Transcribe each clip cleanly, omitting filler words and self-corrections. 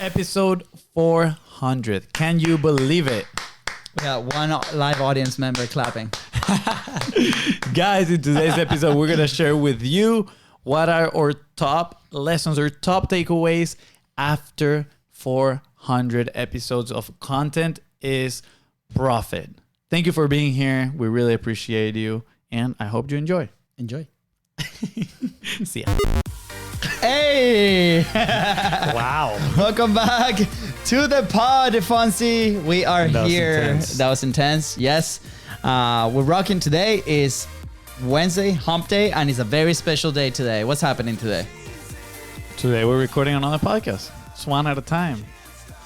Episode 400. Can you believe it? We got one live audience member clapping. Guys, in today's episode, we're going to share with you what are our top lessons or top takeaways after 400 episodes of content is profit. Thank you for being here. We really appreciate you, and I hope you enjoy. Enjoy. See ya. Hey! Wow. Welcome back to the pod, FONZI. We are That was here. intense. That was intense. Yes. We're rocking. Today is Wednesday, hump day, and it's a very special day today. What's happening today? Today, we're recording another podcast. It's one at a time.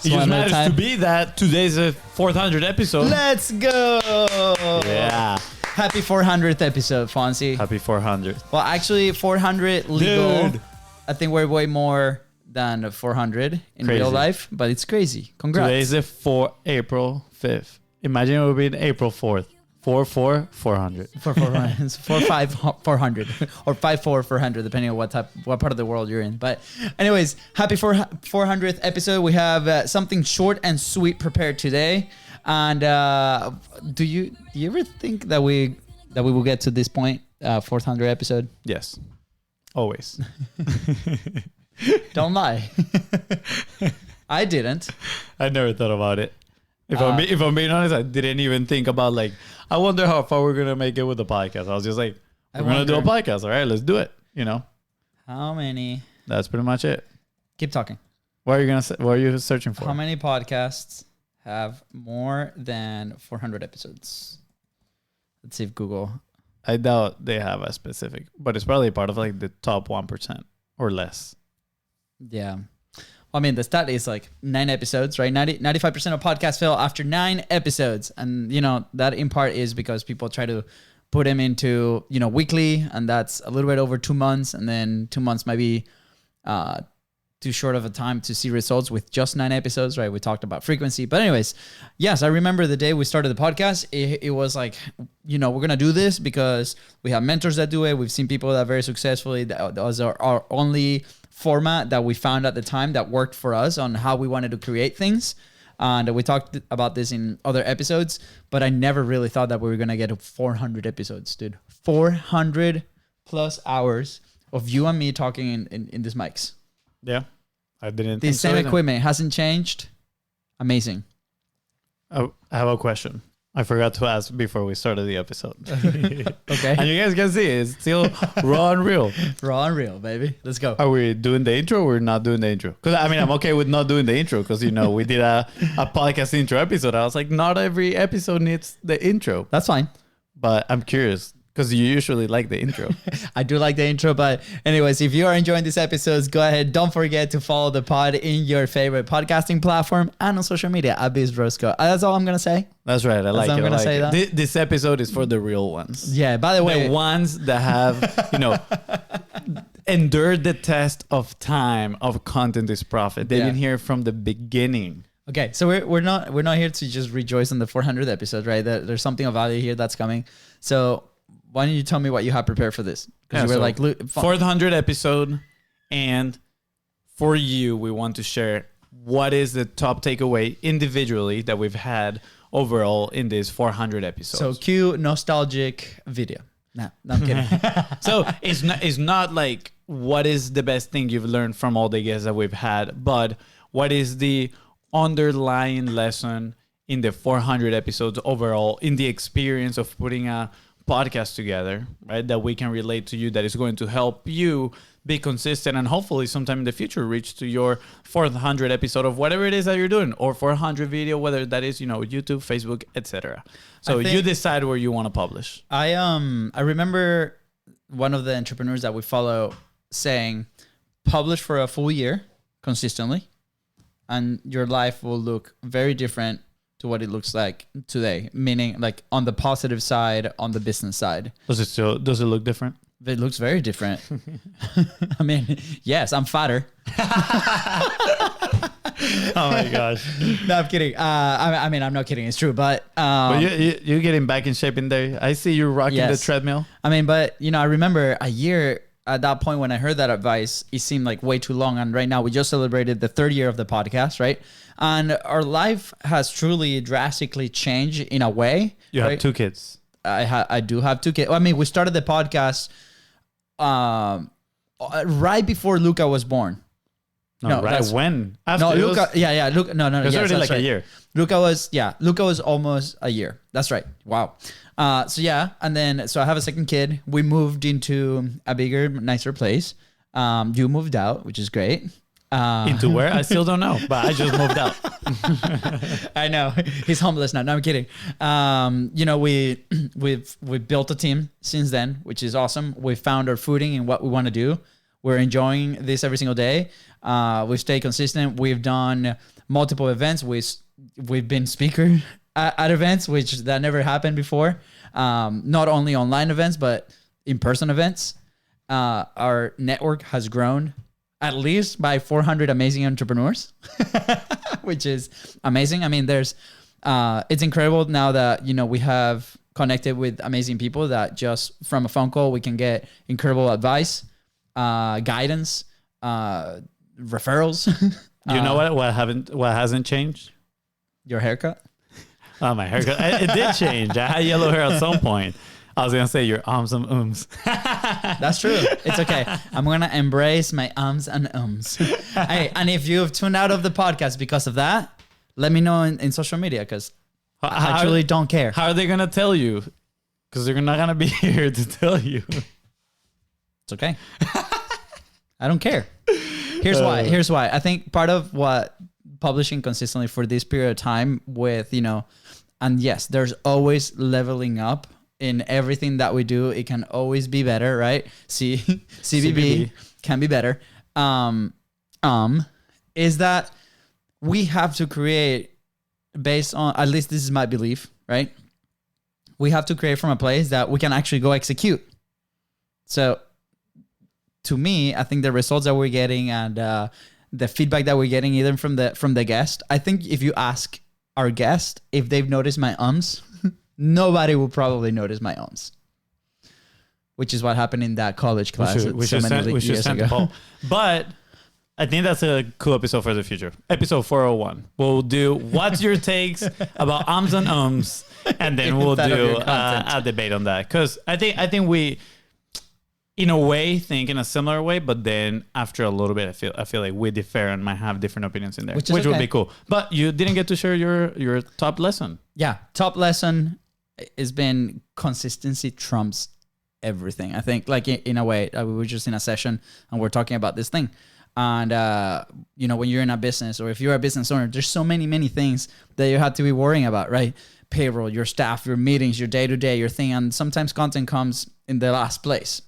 It One just at a matters time. to be that today's a 400 episode. Let's go! Yeah. Happy 400th episode, FONZI. Happy 400. Well, actually, 400 legal. Dude. I think we're way more than 400 in Crazy. real life, but it's crazy. Congrats. Today's the April 5th. Imagine it would be April 4th. 400. 400, 400, or 400, depending on what part of the world you're in. But anyways, happy 400th episode. We have something short and sweet prepared today. And do you ever think that we will get to this point, 400 episode? Yes. Always. Don't lie. I didn't. I never thought about it. If I'm being honest, I didn't even think about I wonder how far we're gonna make it with the podcast. I was just like, we're gonna do a podcast. All right, let's do it. You know, How many? that's pretty much it. Keep talking. What are you gonna say? What are you searching for? How many podcasts have more than 400 episodes? Let's see if Google. I doubt they have a specific, but it's probably part of the top 1% or less. Yeah. I mean, the stat is 9 episodes, right? 95% of podcasts fail after 9 episodes. And, that in part is because people try to put them into, weekly, and that's a little bit over 2 months. And then 2 months might be too short of a time to see results with just 9 episodes, right? We talked about frequency. But anyways, yes, I remember the day we started the podcast. It was we're going to do this because we have mentors that do it. We've seen people that very successfully, that was our only format that we found at the time that worked for us on how we wanted to create things. And we talked about this in other episodes, but I never really thought that we were going to get to 400 episodes, dude. 400 plus hours of you and me talking in these mics. Yeah, I didn't. The think same so either. equipment hasn't changed. Amazing. I have a question. I forgot to ask before we started the episode. Okay. And you guys can see it's still raw and real. Raw and real, baby. Let's go. Are we doing the intro or we're not doing the intro? Because I'm okay with not doing the intro because we did a podcast intro episode. I was like, not every episode needs the intro. That's fine. But I'm curious because you usually like the intro. I do like the intro, but anyways, if you are enjoying these episodes, go ahead. Don't forget to follow the pod in your favorite podcasting platform and on social media at BIZBROS. That's all I'm going to say. That's right. I like it. I'm gonna say that. This episode is for the real ones. Yeah, by the way. The ones that have, endured the test of time of content is profit. They've been here from the beginning. Okay, so we're not here to just rejoice on the 400th episode, right? There's something of value here that's coming. So why don't you tell me what you have prepared for this? Because you were 400 episode, and for you, we want to share what is the top takeaway individually that we've had overall in these 400 episodes. So cue nostalgic video. No, I'm kidding. So it's not like what is the best thing you've learned from all the guests that we've had, but what is the underlying lesson in the 400 episodes overall in the experience of putting a podcast together, right? That we can relate to you, that is going to help you be consistent and hopefully sometime in the future reach to your 400 episode of whatever it is that you're doing, or 400 video, whether that is, YouTube, Facebook, etc. So you decide where you want to publish. I remember one of the entrepreneurs that we follow saying, publish for a full year consistently, and your life will look very different to what it looks like today, meaning on the positive side, on the business side. Does it look different? It looks very different. I mean, yes, I'm fatter. Oh my gosh. No, I'm kidding. I'm not kidding. It's true. But you're getting back in shape in there. I see you rocking the treadmill. I mean, but I remember a year at that point when I heard that advice, it seemed like way too long. And right now we just celebrated the third year of the podcast, right? And our life has truly drastically changed in a way. You right? have 2 kids. I do have 2 kids. I mean, we started the podcast right before Luca was born. No, right when? After no, Luca. Luca. No. It was yes, already like right. a year. Luca was almost a year. That's right. Wow. And then I have a second kid. We moved into a bigger, nicer place. You moved out, which is great. Into where? I still don't know, but I just moved out. I know he's homeless now. No, I'm kidding. We've built a team since then, which is awesome. We found our footing in what we want to do. We're enjoying this every single day. We've stayed consistent. We've done multiple events. We've been speaker at events, which that never happened before. Not only online events, but in-person events. Our network has grown at least by 400 amazing entrepreneurs, which is amazing. I mean, it's incredible now that, we have connected with amazing people that just from a phone call, we can get incredible advice, guidance, referrals. You know what hasn't changed? Your haircut? Oh, my haircut. It did change. I had yellow hair at some point. I was going to say your ums and ums. That's true. It's okay. I'm going to embrace my ums and ums. Hey, and if you've tuned out of the podcast because of that, let me know in social media because I truly don't care. How are they going to tell you? Because they're not going to be here to tell you. It's okay. I don't care. Here's why. I think part of what publishing consistently for this period of time with, and yes, there's always leveling up in everything that we do. It can always be better, right? CBB can be better. Is that we have to create based on, at least this is my belief, right? We have to create from a place that we can actually go execute. So to me, I think the results that we're getting and the feedback that we're getting either from the guest, I think if you ask our guest if they've noticed my ums, nobody will probably notice my ums, which is what happened in that college class. We should send Paul. But I think that's a cool episode for the future. Episode 401. We'll do what's your takes about ums and ums, and then we'll do a debate on that. Because I think we, in a way, think in a similar way, but then after a little bit, I feel like we differ and might have different opinions in there, which would be cool. But you didn't get to share your top lesson. Yeah, top lesson has been consistency trumps everything. I think, like in a way, we were just in a session and we're talking about this thing. And, when you're in a business or if you're a business owner, there's so many things that you have to be worrying about, right? Payroll, your staff, your meetings, your day-to-day, your thing. And sometimes content comes in the last place.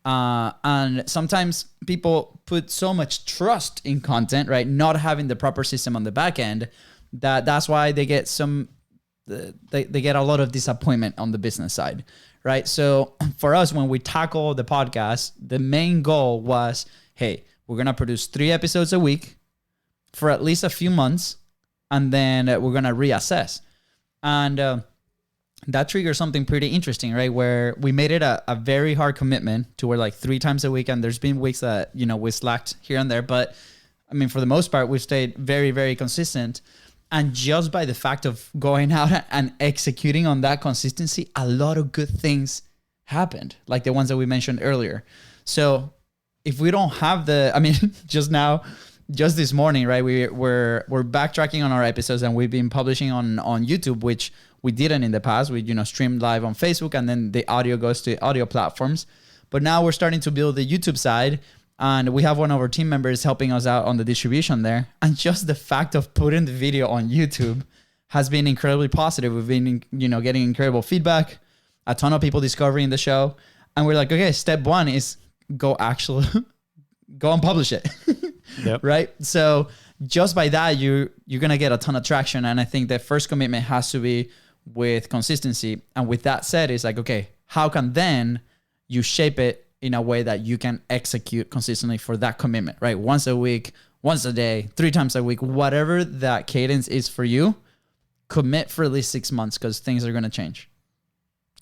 And sometimes people put so much trust in content, right? Not having the proper system on the back end, that's why they get they get a lot of disappointment on the business side, right? So for us, when we tackle the podcast, the main goal was, hey, we're going to produce 3 episodes a week for at least a few months, and then we're going to reassess. And that triggers something pretty interesting, right? Where we made it a very hard commitment to where like 3 times a week. And there's been weeks that, we slacked here and there. But I mean, for the most part, we've stayed very, very consistent. And just by the fact of going out and executing on that consistency, a lot of good things happened, like the ones that we mentioned earlier. So if we don't have just this morning, right? We're backtracking on our episodes and we've been publishing on YouTube, which we didn't in the past. We, streamed live on Facebook and then the audio goes to audio platforms. But now we're starting to build the YouTube side and we have one of our team members helping us out on the distribution there. And just the fact of putting the video on YouTube has been incredibly positive. We've been, getting incredible feedback, a ton of people discovering the show. And we're like, okay, step 1 is go and publish it. Yep. Right? So just by that, you're going to get a ton of traction. And I think the first commitment has to be with consistency. And with that said, it's like, okay, how can then you shape it in a way that you can execute consistently for that commitment, right? Once a week, once a day, 3 times a week, whatever that cadence is for you, commit for at least 6 months because things are going to change.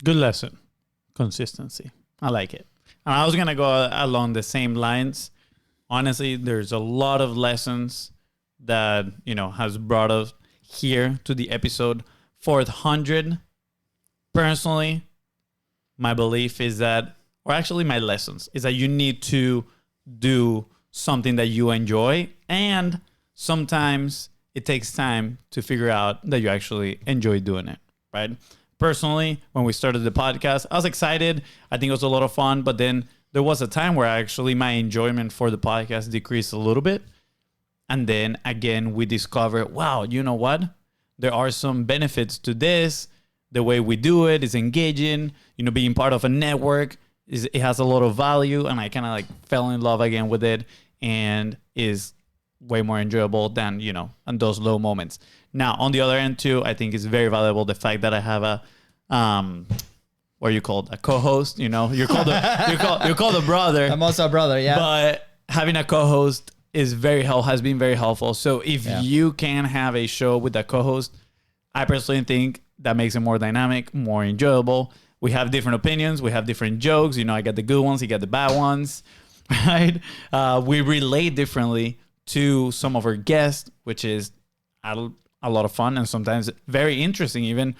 Good lesson. Consistency. I like it. And I was going to go along the same lines. Honestly, there's a lot of lessons that, has brought us here to the episode 400. Personally, my belief is that, or actually my lessons, is that you need to do something that you enjoy. And sometimes it takes time to figure out that you actually enjoy doing it, right? Personally, when we started the podcast, I was excited. I think it was a lot of fun. But then there was a time where actually my enjoyment for the podcast decreased a little bit. And then again, we discovered, wow, you know what? There are some benefits to this. The way we do it is engaging, being part of a network it has a lot of value, and I kind of fell in love again with it, and is way more enjoyable than, on those low moments. Now, on the other end too, I think it's very valuable the fact that I have a, what are you called? A co-host, you're called a brother. I'm also a brother, yeah. But having a co-host has been very helpful. So if you can have a show with a co-host, I personally think that makes it more dynamic, more enjoyable. We have different opinions. We have different jokes. I got the good ones. You got the bad ones, right? We relate differently to some of our guests, which is a lot of fun and sometimes very interesting, even,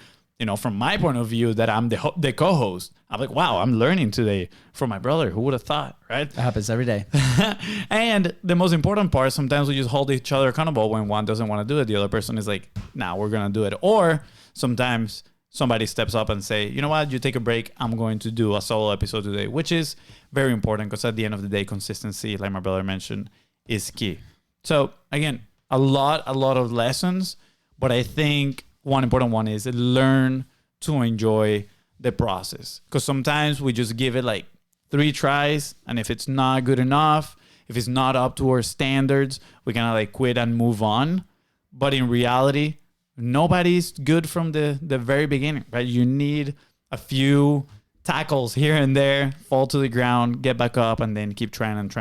from my point of view, that I'm the co-host. I'm like, wow, I'm learning today from my brother. Who would have thought, right? That happens every day. And the most important part, sometimes we just hold each other accountable. When one doesn't want to do it, the other person is like, nah, we're going to do it. Or sometimes somebody steps up and say, you know what, you take a break. I'm going to do a solo episode today, which is very important because at the end of the day, consistency, like my brother mentioned, is key. So again, a lot of lessons, but I think one important one is learn to enjoy the process, because sometimes we just give it 3 tries, and if it's not good enough, if it's not up to our standards, we kind of quit and move on. But in reality, nobody's good from the very beginning, right? You need a few tackles here and there, fall to the ground, get back up, and then keep trying,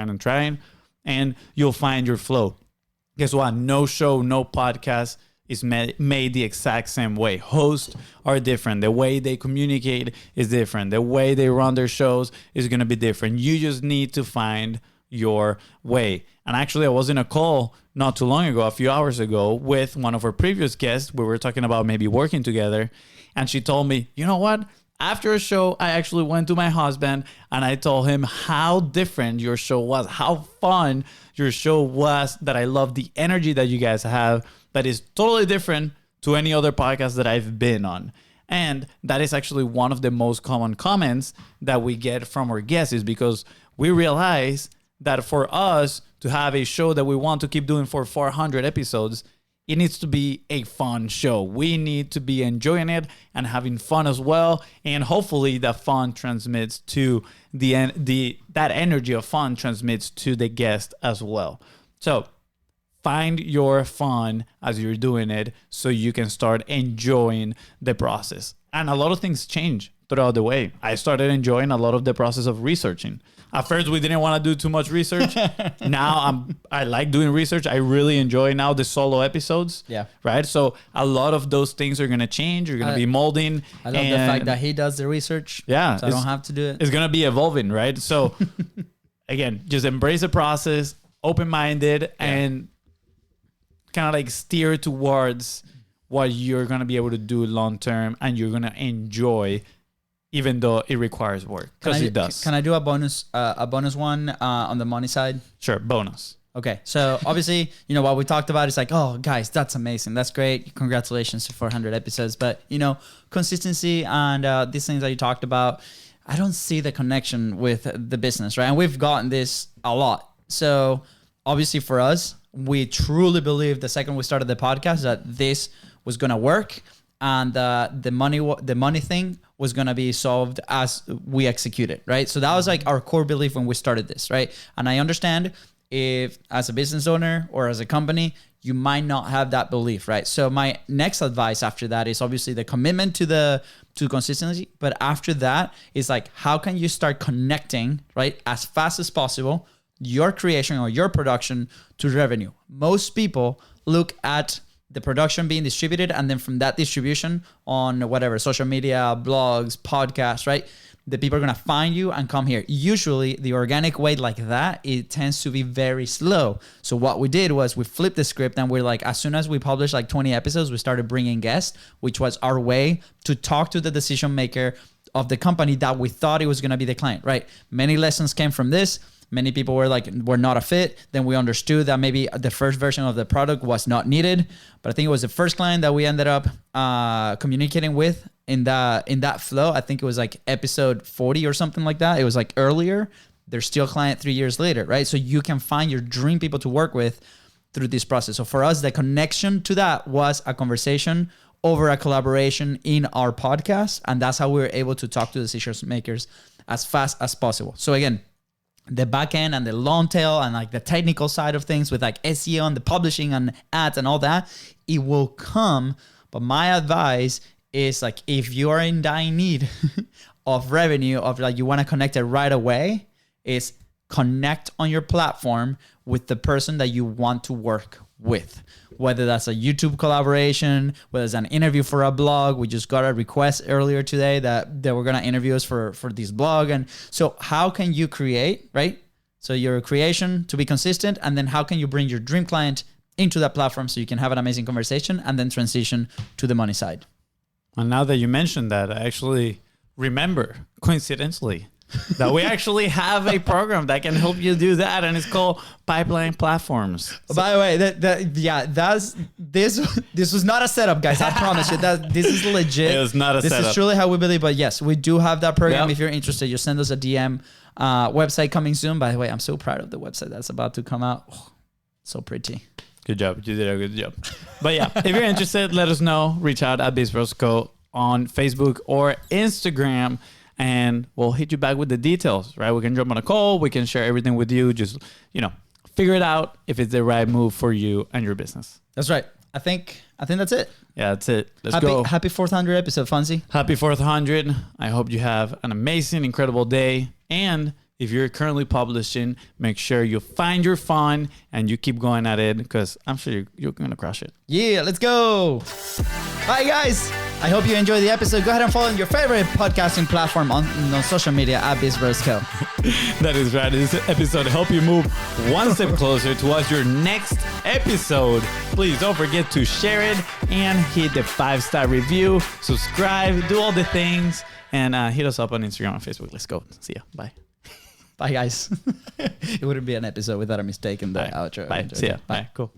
and you'll find your flow. Guess what? No show, no podcast is made the exact same way. Hosts are different. The way they communicate is different. The way they run their shows is going to be different. You just need to find your way. And actually, I was in a call not too long ago, a few hours ago, with one of our previous guests. We were talking about maybe working together. And she told me, you know what? After a show, I actually went to my husband and I told him how different your show was, how fun your show was, that I love the energy that you guys have, that is totally different to any other podcast that I've been on. And that is actually one of the most common comments that we get from our guests, is because we realize that for us to have a show that we want to keep doing for 400 episodes, it needs to be a fun show. We need to be enjoying it and having fun as well. And hopefully that fun transmits to that energy of fun transmits to the guest as well. So find your fun as you're doing it so you can start enjoying the process. And a lot of things change throughout the way. I started enjoying a lot of the process of researching. At first, we didn't want to do too much research. Now I like doing research. I really enjoy now the solo episodes. Yeah. Right. So a lot of those things are going to change. You're going to be molding. I love the fact that he does the research. Yeah. So I don't have to do it. It's going to be evolving. Right. So again, just embrace the process, open-minded, and kind of steer towards what you're going to be able to do long-term and you're going to enjoy, even though it requires work, because it does. Can I do a bonus one on the money side? Sure, bonus. Okay, so obviously, what we talked about is oh, guys, that's amazing. That's great. Congratulations to 400 episodes. But, consistency and these things that you talked about, I don't see the connection with the business, right? And we've gotten this a lot. So obviously for us, we truly believe the second we started the podcast that this was going to work, and the money thing was going to be solved as we execute it, right? So that was our core belief when we started this, right? And I understand if as a business owner or as a company, you might not have that belief, right? So my next advice after that is obviously the commitment to consistency. But after that is how can you start connecting, right, as fast as possible, your creation or your production to revenue? Most people look at the production being distributed, and then from that distribution on whatever, social media, blogs, podcasts, right? the people are going to find you and come here. Usually the organic way like that, it tends to be very slow. So what we did was we flipped the script and we're like, as soon as we published like 20 episodes, we started bringing guests, which was our way to talk to the decision maker of the company that we thought it was going to be the client, right? Many lessons came from this. Many people were like, we're not a fit. Then we understood that maybe the first version of the product was not needed. But I think it was the first client that we ended up communicating with in that flow. I think it was like episode 40 or something like that. It was like earlier. They're still a client 3 years later, right? So you can find your dream people to work with through this process. So for us, the connection to that was a conversation over a collaboration in our podcast. And that's how we were able to talk to decision makers as fast as possible. So again, the back end and the long tail and like the technical side of things with like SEO and the publishing and ads and all that, it will come. But my advice is like, if you are in dying need of revenue, of like you want to connect it right away, is connect on your platform with the person that you want to work with. Whether that's a YouTube collaboration, whether it's an interview for a blog. We just got a request earlier today that they were going to interview us for this blog. And so how can you create, right? So your creation to be consistent, and then how can you bring your dream client into that platform so you can have an amazing conversation and then transition to the money side. And now that you mentioned that, I actually remember, coincidentally, that we actually have a program that can help you do that, and it's called Pipeline Platforms. So, by the way, this was not a setup, guys. I promise you that this is legit. It was not a setup. This is truly how we believe. But yes, we do have that program. Yep. If you're interested, you send us a DM. Website coming soon. By the way, I'm so proud of the website that's about to come out. Oh, so pretty. Good job. You did a good job. But yeah, if you're interested, let us know. Reach out at BIZBROS Co on Facebook or Instagram, and we'll hit you back with the details, right? We can jump on a call. We can share everything with you. Just, figure it out if it's the right move for you and your business. That's right. I think that's it. Yeah, that's it. Let's go. Happy 400 episode, Fonzie. Happy 400. I hope you have an amazing, incredible day. And if you're currently publishing, make sure you find your fun and you keep going at it, because I'm sure you're going to crush it. Yeah, let's go. Bye, guys. I hope you enjoyed the episode. Go ahead and follow your favorite podcasting platform on social media at BIZBROS Co. That is right. This episode help you move one step closer towards your next episode. Please don't forget to share it and hit the 5-star review, subscribe, do all the things, and hit us up on Instagram and Facebook. Let's go. See ya. Bye. Bye, guys. It wouldn't be an episode without a mistake in the outro. Bye. See ya. Bye. Cool.